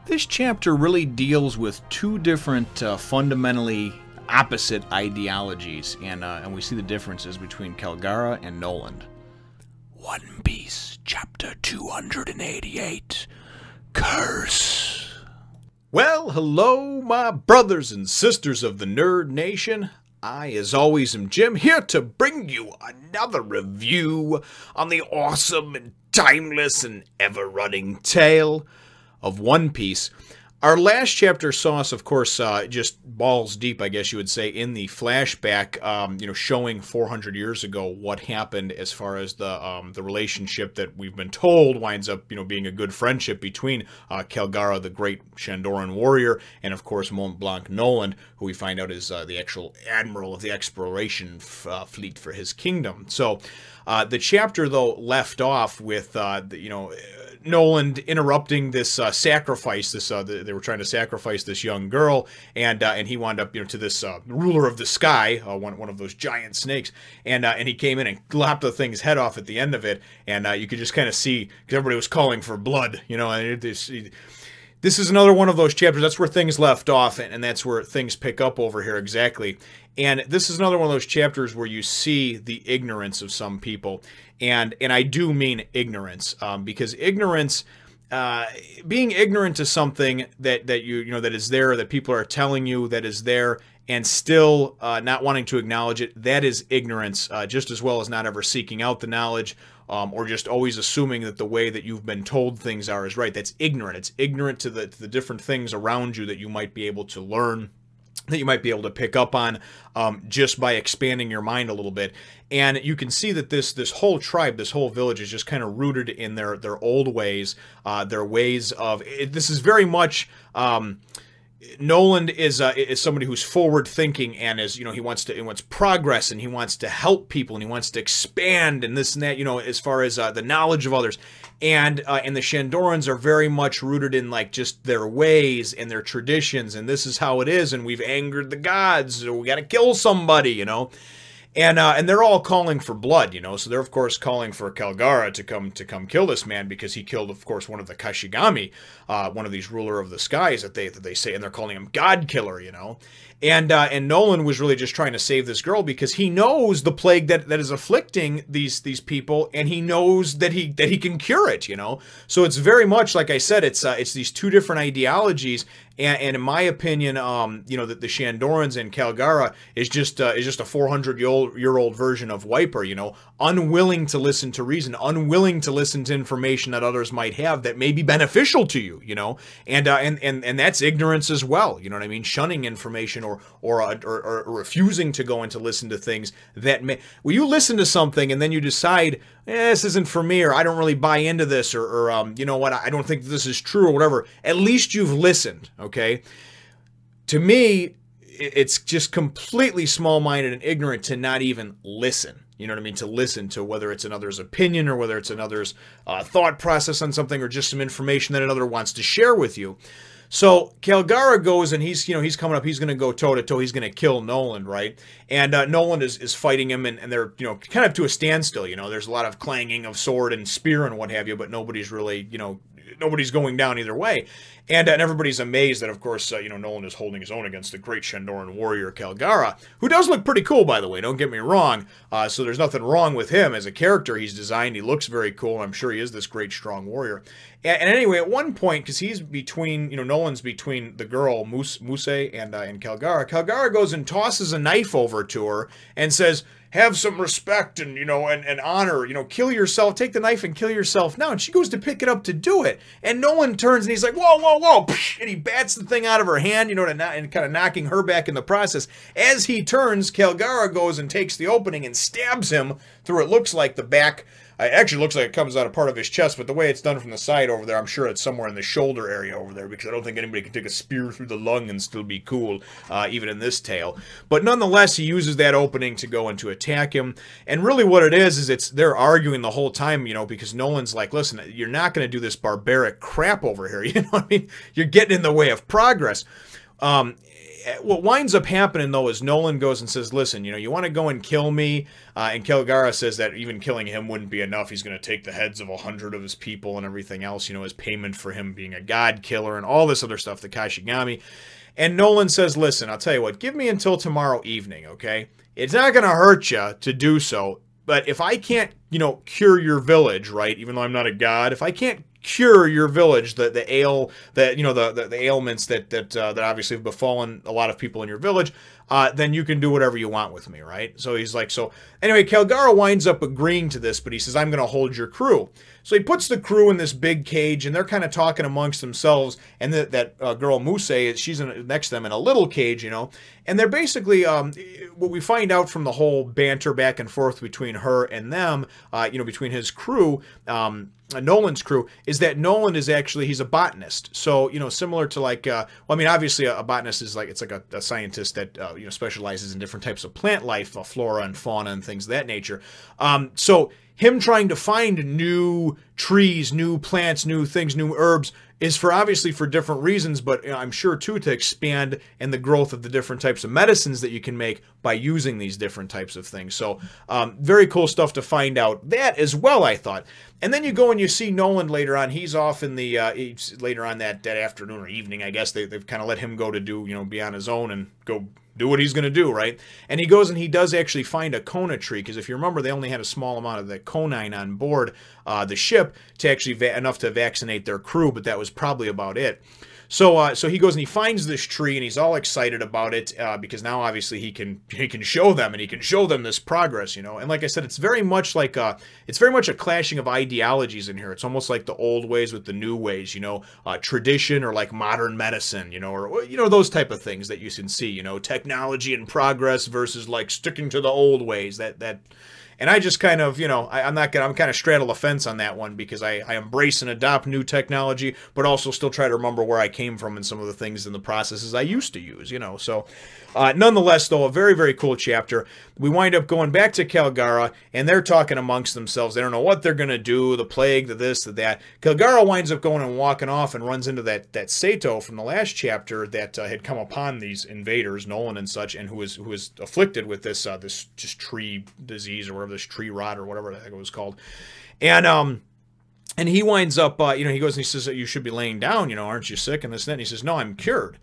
This chapter really deals with two different fundamentally opposite ideologies, and we see the differences between Kalgara and Noland. One Piece, Chapter 288, Curse. Well, hello, my brothers and sisters of the Nerd Nation. I, as always, am Jim, here to bring you another review on the awesome and timeless and ever-running tale of One Piece. Our last chapter saw us, of course, just balls deep, I guess you would say, in the flashback, showing 400 years ago what happened as far as the relationship that we've been told winds up, being a good friendship between Kalgara, the great Shandoran warrior, and, of course, Mont Blanc Noland, who we find out is the actual admiral of the exploration fleet for his kingdom. So, the chapter, though, left off with, Noland interrupting this sacrifice. They were trying to sacrifice this young girl, and he wound up, to this ruler of the sky, one of those giant snakes, and he came in and lopped the thing's head off at the end of it, and you could just kind of see, because everybody was calling for blood, and this is another one of those chapters. That's where things left off, and that's where things pick up over here exactly. And this is another one of those chapters where you see the ignorance of some people, and I do mean ignorance, because ignorance, being ignorant to something that that is there, that people are telling you that is there, and still not wanting to acknowledge it, that is ignorance, just as well as not ever seeking out the knowledge, or just always assuming that the way that you've been told things are is right. That's ignorant. It's ignorant to the different things around you that you might be able to learn, that you might be able to pick up on just by expanding your mind a little bit. And you can see that this whole tribe, this whole village is just kind of rooted in their old ways, their ways of... This is very much... Noland is somebody who's forward thinking, and he wants progress, and he wants to help people, and he wants to expand, and this and that, as far as the knowledge of others. And the Shandorans are very much rooted in just their ways and their traditions, and this is how it is, and we've angered the gods, so we got to kill somebody, And they're all calling for blood, so they're, of course, calling for Kalgara to come kill this man, because he killed, of course, one of the Kashigami, one of these ruler of the skies that they say, and they're calling him God Killer, And Noland was really just trying to save this girl, because he knows the plague that is afflicting these people, and he knows that he can cure it, So it's very much, like I said, it's these two different ideologies, and in my opinion, that the Shandorans and Kalgara is just a 400-year-old version of Wiper, unwilling to listen to reason, unwilling to listen to information that others might have that may be beneficial to you, and that's ignorance as well, you know what I mean? Shunning information or refusing to go and to listen to things that may... Well, you listen to something and then you decide, this isn't for me, or I don't really buy into this, or you know what, I don't think this is true, or whatever. At least you've listened, okay? To me, it's just completely small-minded and ignorant to not even listen. You know what I mean? To listen to whether it's another's opinion, or whether it's another's thought process on something, or just some information that another wants to share with you. So Kalgara goes, and he's coming up, he's going to go toe-to-toe, he's going to kill Noland, right? And Noland is fighting him, and they're, kind of to a standstill, there's a lot of clanging of sword and spear and what have you, but nobody's really, nobody's going down either way. And everybody's amazed that, of course, Noland is holding his own against the great Shandoran warrior Kalgara, who does look pretty cool, by the way, don't get me wrong. So there's nothing wrong with him as a character. He's designed, he looks very cool, I'm sure he is this great, strong warrior. And anyway, at one point, because he's between, Noland's between the girl, Muse and Kalgara, Kalgara goes and tosses a knife over to her and says, have some respect and, and honor, kill yourself, take the knife and kill yourself now. And she goes to pick it up to do it. And Noland turns and he's like, whoa, whoa, whoa, and he bats the thing out of her hand, and kind of knocking her back in the process. As he turns, Kalgara goes and takes the opening and stabs him through, it looks like, the back. It actually looks like it comes out of part of his chest, but the way it's done from the side over there, I'm sure it's somewhere in the shoulder area over there, because I don't think anybody can take a spear through the lung and still be cool, even in this tale. But nonetheless, he uses that opening to go and to attack him. And really what it is they're arguing the whole time, because Noland's like, listen, you're not going to do this barbaric crap over here, you know what I mean? You're getting in the way of progress. what winds up happening, though, is Noland goes and says, listen, you know, you want to go and kill me? And Kalgara says that even killing him wouldn't be enough. He's going to take the heads of 100 of his people and everything else, you know, as payment for him being a god killer and all this other stuff, the Kashigami. And Noland says, listen, I'll tell you what, give me until tomorrow evening, okay? It's not going to hurt you to do so, but if I can't, you know, cure your village, right, even though I'm not a god, if I can't cure your village, the ailments that obviously have befallen a lot of people in your village, then you can do whatever you want with me, right? So he's like, so anyway, Kalgara winds up agreeing to this, but he says, I'm going to hold your crew. So he puts the crew in this big cage, and they're kind of talking amongst themselves, and that girl Muse, she's next to them in a little cage, you know, and they're basically, what we find out from the whole banter back and forth between her and them, you know, between his crew, Noland's crew, is that Noland is actually, he's a botanist. So, you know, similar to like, well, I mean, obviously a botanist is like, it's like a scientist that, you know, specializes in different types of plant life, flora and fauna and things of that nature. So him trying to find new trees, new plants, new things, new herbs is for obviously for different reasons, but you know, I'm sure too to expand and the growth of the different types of medicines that you can make by using these different types of things. So very cool stuff to find out that as well, I thought. And then you go and you see Noland later on. He's off in the later on that afternoon or evening, I guess. They've kind of let him go to do, you know, be on his own and go do what he's going to do, right? And he goes and he does actually find a Kona tree, because if you remember, they only had a small amount of the quinine on board the ship to actually enough to vaccinate their crew, but that was probably about it. So so he goes and he finds this tree, and he's all excited about it because now obviously he can show them, and he can show them this progress, you know. And like I said, it's very much like a clashing of ideologies in here. It's almost like the old ways with the new ways, you know, tradition or like modern medicine, you know, or you know, those type of things that you can see, you know, technology and progress versus like sticking to the old ways. And I just kind of, you know, I'm kind of straddle the fence on that one, because I embrace and adopt new technology, but also still try to remember where I came from and some of the things and the processes I used to use, you know. So nonetheless, though, a very, very cool chapter. We wind up going back to Kalgara, and they're talking amongst themselves. They don't know what they're going to do, the plague, the this, the that. Kalgara winds up going and walking off and runs into that Sato from the last chapter that had come upon these invaders, Noland and such, and who was afflicted with this just tree disease or whatever, this tree rot or whatever the heck it was called. And he winds up, you know, he goes and he says, you should be laying down, you know, aren't you sick? And this and that. And he says, no, I'm cured.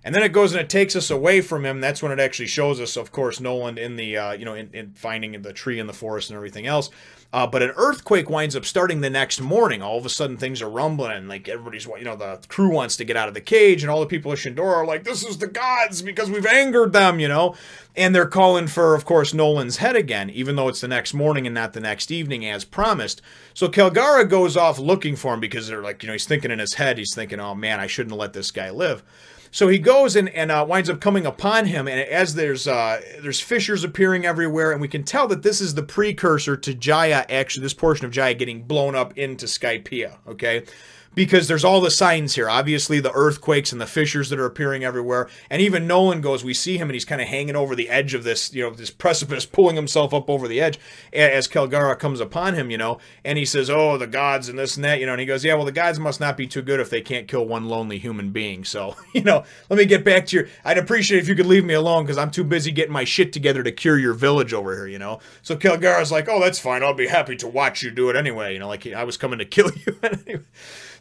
And then it goes and it takes us away from him. That's when it actually shows us, of course, Noland in the, you know, in finding the tree in the forest and everything else. But an earthquake winds up starting the next morning. All of a sudden, things are rumbling, and like everybody's, you know, the crew wants to get out of the cage, and all the people of Shandora are like, this is the gods because we've angered them, you know. And they're calling for, of course, Noland's head again, even though it's the next morning and not the next evening as promised. So Kalgara goes off looking for him, because they're like, you know, he's thinking in his head, he's thinking, oh man, I shouldn't have let this guy live. So he goes and winds up coming upon him, and as there's fissures appearing everywhere, and we can tell that this is the precursor to Jaya, actually, this portion of Jaya getting blown up into Skypiea, okay? Because there's all the signs here. Obviously, the earthquakes and the fissures that are appearing everywhere. And even Noland goes, we see him, and he's kind of hanging over the edge of this, you know, this precipice, pulling himself up over the edge as Kalgara comes upon him, you know. And he says, oh, the gods and this and that, you know. And he goes, yeah, well, the gods must not be too good if they can't kill one lonely human being. So, you know, let me get back to your... I'd appreciate if you could leave me alone, because I'm too busy getting my shit together to cure your village over here, you know. So Kalgara's like, oh, that's fine. I'll be happy to watch you do it anyway. You know, like I was coming to kill you anyway.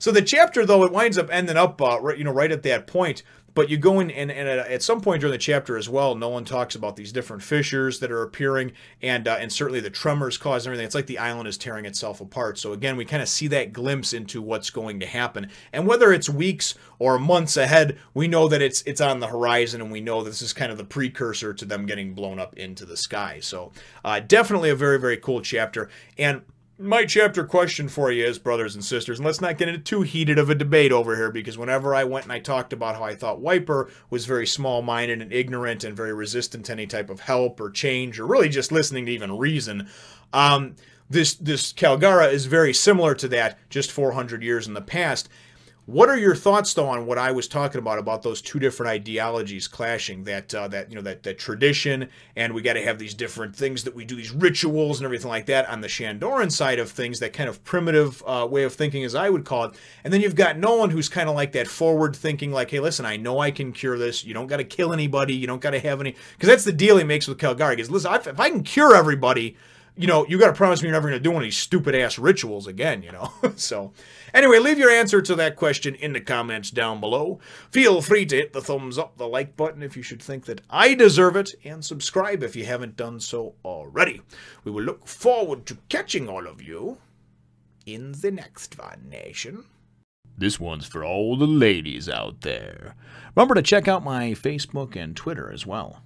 So the chapter, though, it winds up ending up, you know, right at that point. But you go in, and at some point during the chapter as well, Noland talks about these different fissures that are appearing, and certainly the tremors caused and everything. It's like the island is tearing itself apart. So again, we kind of see that glimpse into what's going to happen. And whether it's weeks or months ahead, we know that it's on the horizon, and we know this is kind of the precursor to them getting blown up into the sky. So definitely a very, very cool chapter. And my chapter question for you is, brothers and sisters, and let's not get into too heated of a debate over here, because whenever I went and I talked about how I thought Wiper was very small-minded and ignorant and very resistant to any type of help or change, or really just listening to even reason, this Kalgara is very similar to that, just 400 years in the past. What are your thoughts, though, on what I was talking about those two different ideologies clashing? That tradition, and we got to have these different things that we do, these rituals and everything like that. On the Shandoran side of things, that kind of primitive way of thinking, as I would call it. And then you've got Noland, who's kind of like that forward thinking, like, hey, listen, I know I can cure this. You don't got to kill anybody. You don't got to have any, because that's the deal he makes with Kalgara. He goes, listen, if I can cure everybody, you got to promise me you're never going to do one of these stupid-ass rituals again, So, anyway, leave your answer to that question in the comments down below. Feel free to hit the thumbs up, the like button if you should think that I deserve it, and subscribe if you haven't done so already. We will look forward to catching all of you in the next one, Nation. This one's for all the ladies out there. Remember to check out my Facebook and Twitter as well.